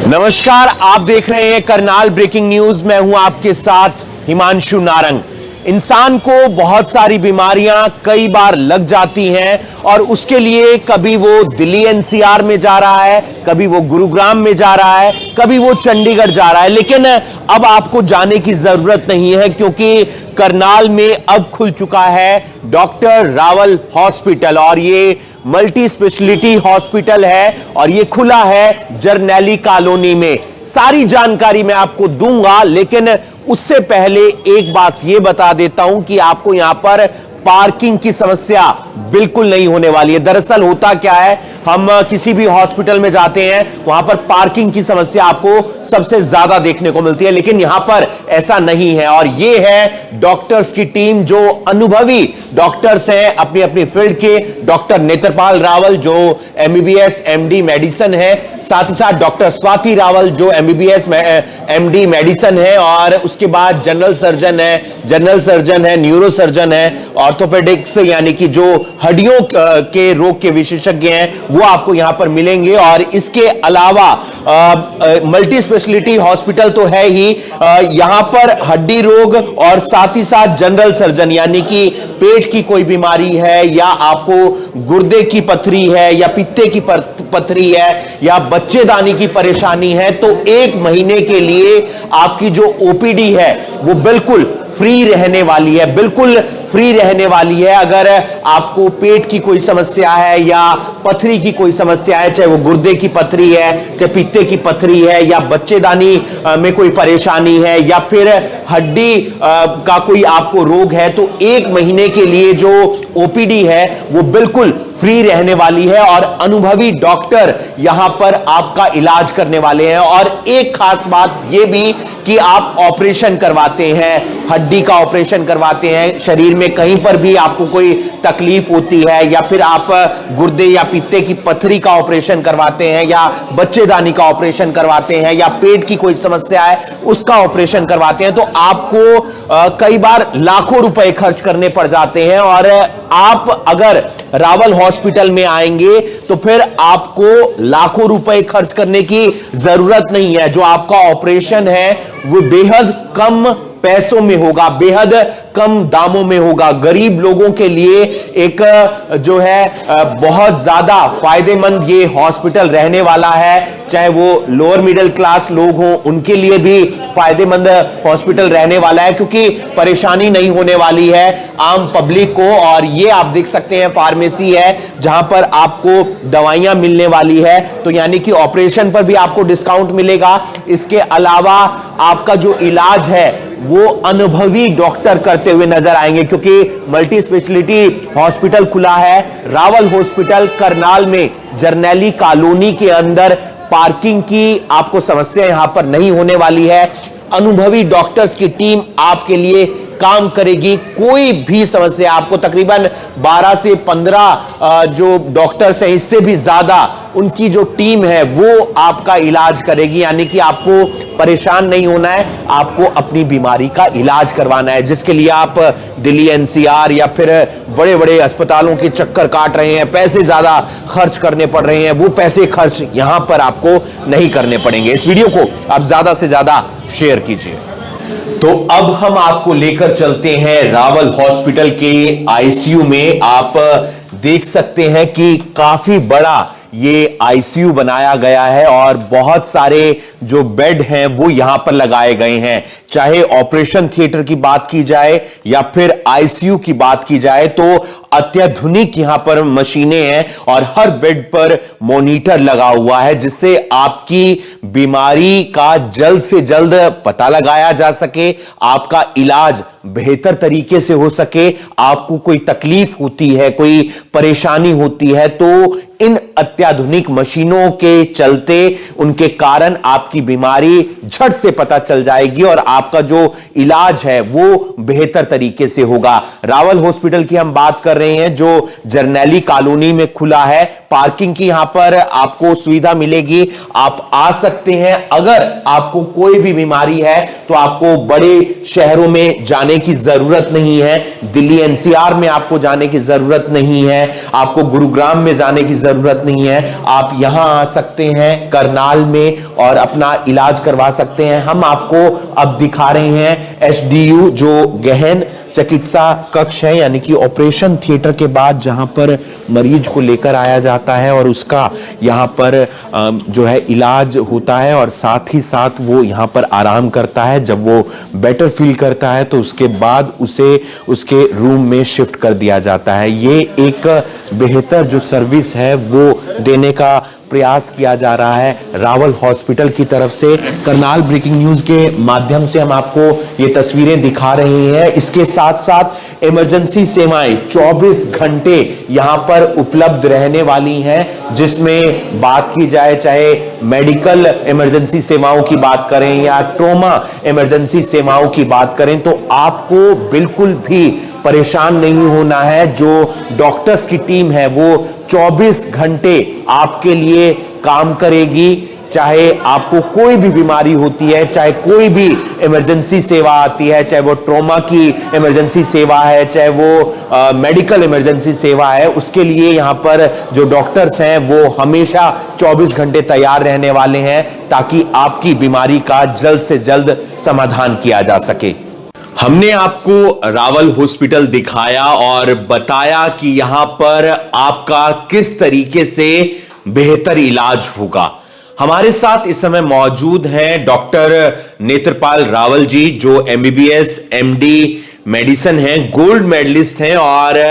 नमस्कार, आप देख रहे हैं करनाल ब्रेकिंग न्यूज। मैं हूं आपके साथ हिमांशु नारंग। इंसान को बहुत सारी बीमारियां कई बार लग जाती हैं और उसके लिए कभी वो दिल्ली एनसीआर में जा रहा है, कभी वो गुरुग्राम में जा रहा है, कभी वो चंडीगढ़ जा रहा है। लेकिन अब आपको जाने की जरूरत नहीं है, क्योंकि करनाल में अब खुल चुका है डॉक्टर रावल हॉस्पिटल और ये मल्टी स्पेशलिटी हॉस्पिटल है और ये खुला है जरनैली कॉलोनी में। सारी जानकारी मैं आपको दूंगा, लेकिन उससे पहले एक बात ये बता देता हूं कि आपको यहां पर पार्किंग की समस्या बिल्कुल नहीं होने वाली है। दरअसल होता क्या है, हम किसी भी हॉस्पिटल में जाते हैं, वहां पर पार्किंग की समस्या आपको सबसे ज्यादा देखने को मिलती है, लेकिन यहां पर ऐसा नहीं है। और ये है डॉक्टर्स की टीम, जो अनुभवी डॉक्टर्स हैं अपनी अपनी फील्ड के। डॉक्टर नेत्रपाल रावल जो एमबीबीएस एमडी मेडिसिन है, साथ ही साथ डॉक्टर स्वाति रावल जो एमबीबीएस एमडी मेडिसिन है, और उसके बाद जनरल सर्जन है, न्यूरो सर्जन है, ऑर्थोपेडिक्स यानी कि जो हड्डियों के रोग के विशेषज्ञ हैं, वो आपको यहां पर मिलेंगे। और इसके अलावा मल्टी स्पेशलिटी हॉस्पिटल तो है ही, यहां पर हड्डी रोग और साथ ही साथ जनरल सर्जन यानी कि पेट की कोई बीमारी है, या आपको गुर्दे की पथरी है, या पित्ते की पथरी है, या बच्चेदानी की परेशानी है, तो 1 महीने के लिए आपकी जो ओपीडी है वो बिल्कुल फ्री रहने वाली है, बिल्कुल फ्री रहने वाली है। अगर आपको पेट की कोई समस्या है या पथरी की कोई समस्या है, चाहे वो गुर्दे की पथरी है, चाहे पित्ते की पथरी है, या बच्चेदानी में कोई परेशानी है, या फिर हड्डी का कोई आपको रोग है, तो 1 महीने के लिए जो ओपीडी है वो बिल्कुल फ्री रहने वाली है और अनुभवी डॉक्टर यहां पर आपका इलाज करने वाले हैं। और एक खास बात यह भी कि आप ऑपरेशन करवाते हैं, हड्डी का ऑपरेशन करवाते हैं, शरीर में कहीं पर भी आपको कोई तकलीफ होती है, या फिर आप गुर्दे या पित्ते की पथरी का ऑपरेशन करवाते हैं, या बच्चेदानी का ऑपरेशन करवाते हैं, या पेट की कोई समस्या है उसका ऑपरेशन करवाते हैं, तो आपको कई बार लाखों रुपए खर्च करने पड़ जाते हैं। और आप अगर रावल हॉस्पिटल में आएंगे तो फिर आपको लाखों रुपए खर्च करने की जरूरत नहीं है। जो आपका ऑपरेशन है वो बेहद कम पैसों में होगा, बेहद कम दामों में होगा। गरीब लोगों के लिए एक जो है बहुत ज्यादा फायदेमंद ये हॉस्पिटल रहने वाला है। चाहे वो लोअर मिडिल क्लास लोग हों, उनके लिए भी फायदेमंद हॉस्पिटल रहने वाला है, क्योंकि परेशानी नहीं होने वाली है आम पब्लिक को। और ये आप देख सकते हैं फार्मेसी है जहां पर आपको दवाइयां मिलने वाली है, तो यानी कि ऑपरेशन पर भी आपको डिस्काउंट मिलेगा। इसके अलावा आपका जो इलाज है वो अनुभवी डॉक्टर करते हुए नजर आएंगे, क्योंकि मल्टी स्पेशलिटी हॉस्पिटल खुला है रावल हॉस्पिटल करनाल में जरनैली कॉलोनी के अंदर। पार्किंग की आपको समस्या यहां पर नहीं होने वाली है। अनुभवी डॉक्टर्स की टीम आपके लिए काम करेगी। कोई भी समस्या, आपको तकरीबन 12 से 15 जो डॉक्टर्स हैं, इससे भी ज्यादा उनकी जो टीम है वो आपका इलाज करेगी। यानी कि आपको परेशान नहीं होना है, आपको अपनी बीमारी का इलाज करवाना है, जिसके लिए आप दिल्ली एनसीआर या फिर बड़े बड़े अस्पतालों के चक्कर काट रहे हैं, पैसे ज्यादा खर्च करने पड़ रहे हैं, वो पैसे खर्च यहां पर आपको नहीं करने पड़ेंगे। इस वीडियो को आप ज्यादा से ज्यादा शेयर कीजिए। तो अब हम आपको लेकर चलते हैं रावल हॉस्पिटल के आईसीयू में। आप देख सकते हैं कि काफी बड़ा ये आईसीयू बनाया गया है और बहुत सारे जो बेड हैं वो यहां पर लगाए गए हैं। चाहे ऑपरेशन थिएटर की बात की जाए या फिर आईसीयू की बात की जाए, तो अत्याधुनिक यहां पर मशीनें हैं और हर बेड पर मॉनिटर लगा हुआ है, जिससे आपकी बीमारी का जल्द से जल्द पता लगाया जा सके, आपका इलाज बेहतर तरीके से हो सके। आपको कोई तकलीफ होती है, कोई परेशानी होती है, तो इन अत्याधुनिक मशीनों के चलते, उनके कारण आपकी बीमारी झट से पता चल जाएगी और आपका जो इलाज है वो बेहतर तरीके से होगा। रावल हॉस्पिटल की हम बात कर रहे रहे हैं जो जरनैली कॉलोनी में खुला है। पार्किंग की यहां पर आपको सुविधा मिलेगी, आप आ सकते हैं। अगर आपको कोई भी बीमारी है तो आपको बड़े शहरों में जाने की जरूरत नहीं है, दिल्ली एनसीआर में आपको जाने की जरूरत नहीं है, आपको गुरुग्राम में जाने की जरूरत नहीं है। आप यहां आ सकते हैं करनाल में और अपना इलाज करवा सकते हैं। हम आपको अब दिखा रहे हैं एचडीयू जो गहन चिकित्सा कक्ष है, यानी कि ऑपरेशन थिएटर के बाद जहां पर मरीज को लेकर आया जाता है और उसका यहां पर जो है इलाज होता है और साथ ही साथ वो यहां पर आराम करता है। जब वो बेटर फील करता है तो उसके बाद उसे उसके रूम में शिफ्ट कर दिया जाता है। ये एक बेहतर जो सर्विस है वो देने का प्रयास किया जा रहा है रावल हॉस्पिटल की तरफ से। करनाल ब्रेकिंग न्यूज के माध्यम से हम आपको ये तस्वीरें दिखा रहे हैं। इसके साथ साथ इमरजेंसी सेवाएं 24 घंटे यहां पर उपलब्ध रहने वाली हैं, जिसमें बात की जाए चाहे मेडिकल इमरजेंसी सेवाओं की बात करें या ट्रॉमा इमरजेंसी सेवाओं की बात करें, तो आपको बिल्कुल भी परेशान नहीं होना है। जो डॉक्टर्स की टीम है वो 24 घंटे आपके लिए काम करेगी। चाहे आपको कोई भी बीमारी होती है, चाहे कोई भी इमरजेंसी सेवा आती है, चाहे वो ट्रॉमा की इमरजेंसी सेवा है, चाहे वो मेडिकल इमरजेंसी सेवा है, उसके लिए यहां पर जो डॉक्टर्स हैं वो हमेशा 24 घंटे तैयार रहने वाले हैं ताकि आपकी बीमारी का जल्द से जल्द समाधान किया जा सके। हमने आपको रावल हॉस्पिटल दिखाया और बताया कि यहां पर आपका किस तरीके से बेहतर इलाज होगा। हमारे साथ इस समय मौजूद हैं डॉक्टर नेत्रपाल रावल जी, जो एमबीबीएस एमडी मेडिसिन हैं, गोल्ड मेडलिस्ट हैं और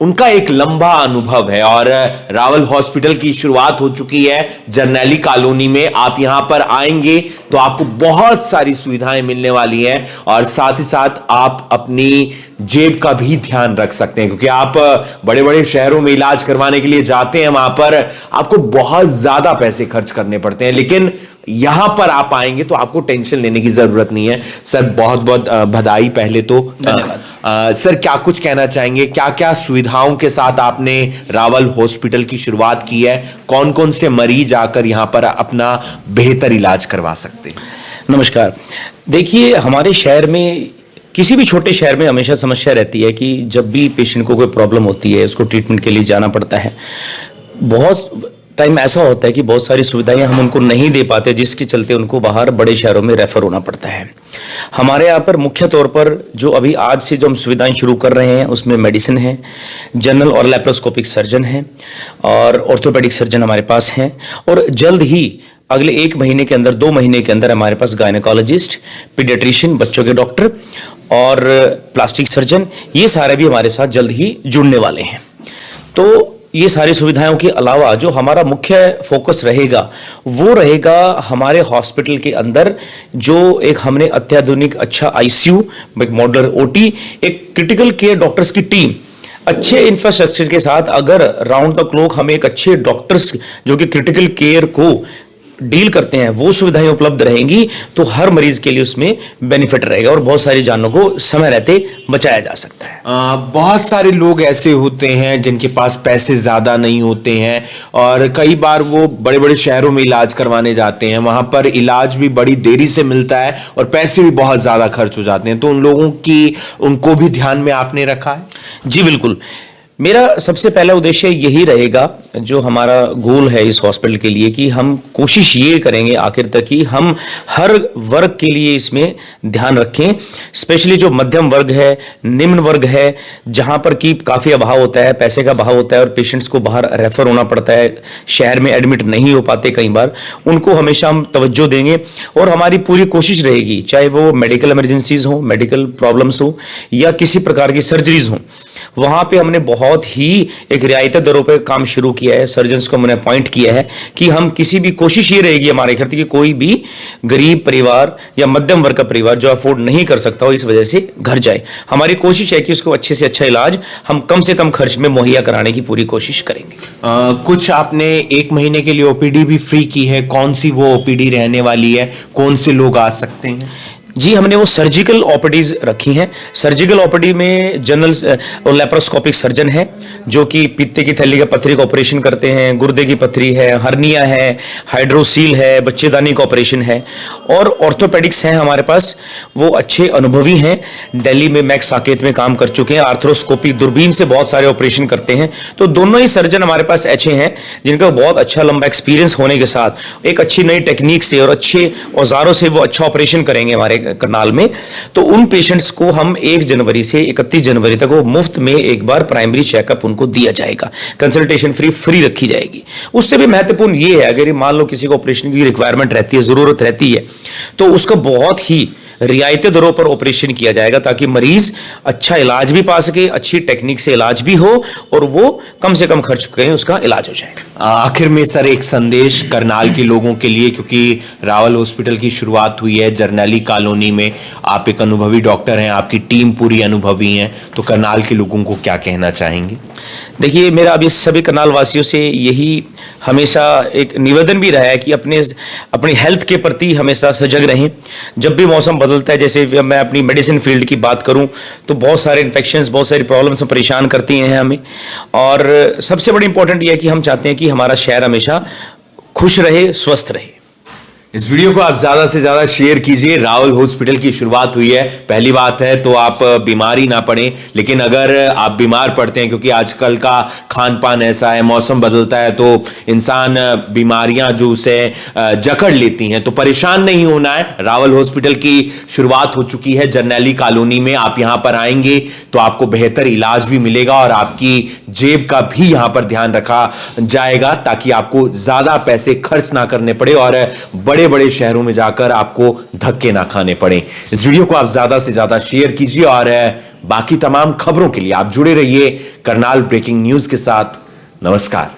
उनका एक लंबा अनुभव है। और रावल हॉस्पिटल की शुरुआत हो चुकी है जरनैली कॉलोनी में। आप यहां पर आएंगे तो आपको बहुत सारी सुविधाएं मिलने वाली हैं और साथ ही साथ आप अपनी जेब का भी ध्यान रख सकते हैं, क्योंकि आप बड़े बड़े शहरों में इलाज करवाने के लिए जाते हैं, वहां पर आपको बहुत ज्यादा पैसे खर्च करने पड़ते हैं। लेकिन यहां पर आप आएंगे तो आपको टेंशन लेने की जरूरत नहीं है। सर बहुत बहुत बधाई पहले तो। सर क्या कुछ कहना चाहेंगे, क्या क्या सुविधाओं के साथ आपने रावल हॉस्पिटल की शुरुआत की है, कौन कौन से मरीज आकर यहां पर अपना बेहतर इलाज करवा सकते हैं? नमस्कार। देखिए, हमारे शहर में, किसी भी छोटे शहर में हमेशा समस्या रहती है कि जब भी पेशेंट को कोई प्रॉब्लम होती है उसको ट्रीटमेंट के लिए जाना पड़ता है। बहुत टाइम ऐसा होता है कि बहुत सारी सुविधाएं हम उनको नहीं दे पाते, जिसके चलते उनको बाहर बड़े शहरों में रेफर होना पड़ता है। हमारे यहाँ पर मुख्य तौर पर जो अभी आज से जो हम सुविधाएं शुरू कर रहे हैं उसमें मेडिसिन है, जनरल और लैप्रोस्कोपिक सर्जन है और ऑर्थोपेडिक सर्जन हमारे पास हैं। और जल्द ही अगले 1 महीने के अंदर, 2 महीने के अंदर हमारे पास गायनेकोलॉजिस्ट, पीडियाट्रिशियन, बच्चों के डॉक्टर और प्लास्टिक सर्जन, ये सारे भी हमारे साथ जल्द ही जुड़ने वाले हैं। तो ये सारी सुविधाओं के अलावा जो हमारा मुख्य फोकस रहेगा वो रहेगा हमारे हॉस्पिटल के अंदर जो एक हमने अत्याधुनिक अच्छा आईसीयू, एक मॉडुलर ओटी, एक क्रिटिकल केयर डॉक्टर्स की टीम, अच्छे इंफ्रास्ट्रक्चर के साथ, अगर राउंड द क्लॉक हमें एक अच्छे डॉक्टर्स जो कि क्रिटिकल केयर को डील करते हैं वो सुविधाएं उपलब्ध रहेंगी तो हर मरीज के लिए उसमें बेनिफिट रहेगा और बहुत सारी जानों को समय रहते बचाया जा सकता है। बहुत सारे लोग ऐसे होते हैं जिनके पास पैसे ज्यादा नहीं होते हैं और कई बार वो बड़े बड़े शहरों में इलाज करवाने जाते हैं, वहां पर इलाज भी बड़ी देरी से मिलता है और पैसे भी बहुत ज्यादा खर्च हो जाते हैं। तो उन लोगों की, उनको भी ध्यान में आपने रखा है? जी बिल्कुल। मेरा सबसे पहला उद्देश्य यही रहेगा, जो हमारा गोल है इस हॉस्पिटल के लिए, कि हम कोशिश ये करेंगे आखिर तक कि हम हर वर्ग के लिए इसमें ध्यान रखें, स्पेशली जो मध्यम वर्ग है, निम्न वर्ग है, जहां पर कि काफ़ी अभाव होता है, पैसे का अभाव होता है और पेशेंट्स को बाहर रेफर होना पड़ता है, शहर में एडमिट नहीं हो पाते कई बार, उनको हमेशा हम तवज्जो देंगे और हमारी पूरी कोशिश रहेगी, चाहे वो मेडिकल इमरजेंसीज हो, मेडिकल प्रॉब्लम्स हो या किसी प्रकार की सर्जरीज हो, वहां पे हमने बहुत ही एक रियायती दरों पे काम शुरू किया है। सर्जन्स को हमने अपॉइंट किया है कि हम किसी भी, कोशिश ये रहेगी हमारे घर कि कोई भी गरीब परिवार या मध्यम वर्ग का परिवार जो अफोर्ड नहीं कर सकता हो इस वजह से घर जाए। हमारी कोशिश है कि उसको अच्छे से अच्छा इलाज हम कम से कम खर्च में मुहैया कराने की पूरी कोशिश करेंगे। कुछ आपने 1 महीने के लिए ओपीडी भी फ्री की है, कौन सी वो ओपीडी रहने वाली है, कौन से लोग आ सकते हैं? जी, हमने वो सर्जिकल ओपीडीज रखी हैं। सर्जिकल ओपीडी में जनरल और लेप्रोस्कोपिक सर्जन है जो कि पित्ते की थैली का पथरी का ऑपरेशन करते हैं, गुर्दे की पथरी है, हर्निया है, हाइड्रोसील है, बच्चेदानी का ऑपरेशन है, और ऑर्थोपेडिक्स हैं हमारे पास, वो अच्छे अनुभवी हैं, दिल्ली में मैक्स साकेत में काम कर चुके हैं, आर्थ्रोस्कोपिक दूरबीन से बहुत सारे ऑपरेशन करते हैं। तो दोनों ही सर्जन हमारे पास ऐसे हैं जिनका बहुत अच्छा लंबा एक्सपीरियंस होने के साथ एक अच्छी नई टेक्निक से और अच्छे औजारों से वो अच्छा ऑपरेशन करेंगे हमारे करनाल में। तो उन पेशेंट्स को हम 1 जनवरी से 31 जनवरी तक वो मुफ्त में एक बार प्राइमरी चेकअप उनको दिया जाएगा, कंसल्टेशन फ्री रखी जाएगी। उससे भी महत्वपूर्ण ये है, अगर मान लो किसी को ऑपरेशन की रिक्वायरमेंट रहती है, जरूरत रहती है, तो उसका बहुत ही रियायती दरों पर ऑपरेशन किया जाएगा ताकि मरीज अच्छा इलाज भी पा सके, अच्छी टेक्निक से इलाज भी हो और वो कम से कम खर्च में उसका इलाज हो जाए। आखिर में सर एक संदेश करनाल के लोगों के लिए, क्योंकि रावल हॉस्पिटल की शुरुआत हुई है जरनैली कॉलोनी में, आप एक अनुभवी डॉक्टर हैं, आपकी टीम पूरी अनुभवी है, तो करनाल के लोगों को क्या कहना चाहेंगे? देखिए, मेरा अभी सभी करनाल वासियों से यही हमेशा एक निवेदन भी रहा है कि अपनी हेल्थ के प्रति हमेशा सजग रहें। जब भी मौसम बदलता है, जैसे मैं अपनी मेडिसिन फील्ड की बात करूं तो बहुत सारे इन्फेक्शंस, बहुत सारी प्रॉब्लम्स परेशान करती हैं हमें, और सबसे बड़ी इंपॉर्टेंट यह है कि हम चाहते हैं कि हमारा शहर हमेशा खुश रहे, स्वस्थ रहे। इस वीडियो को आप ज्यादा से ज्यादा शेयर कीजिए। रावल हॉस्पिटल की शुरुआत हुई है, पहली बात है तो आप बीमारी ना पड़े, लेकिन अगर आप बीमार पड़ते हैं, क्योंकि आजकल का खान पान ऐसा है, मौसम बदलता है, तो इंसान बीमारियां जो उसे जकड़ लेती हैं, तो परेशान नहीं होना है। रावल हॉस्पिटल की शुरुआत हो चुकी है जरनैली कॉलोनी में। आप यहां पर आएंगे तो आपको बेहतर इलाज भी मिलेगा और आपकी जेब का भी यहां पर ध्यान रखा जाएगा ताकि आपको ज्यादा पैसे खर्च ना करने पड़े और बड़े बड़े शहरों में जाकर आपको धक्के ना खाने पड़े। इस वीडियो को आप ज्यादा से ज्यादा शेयर कीजिए और बाकी तमाम खबरों के लिए आप जुड़े रहिए करनाल ब्रेकिंग न्यूज के साथ। नमस्कार।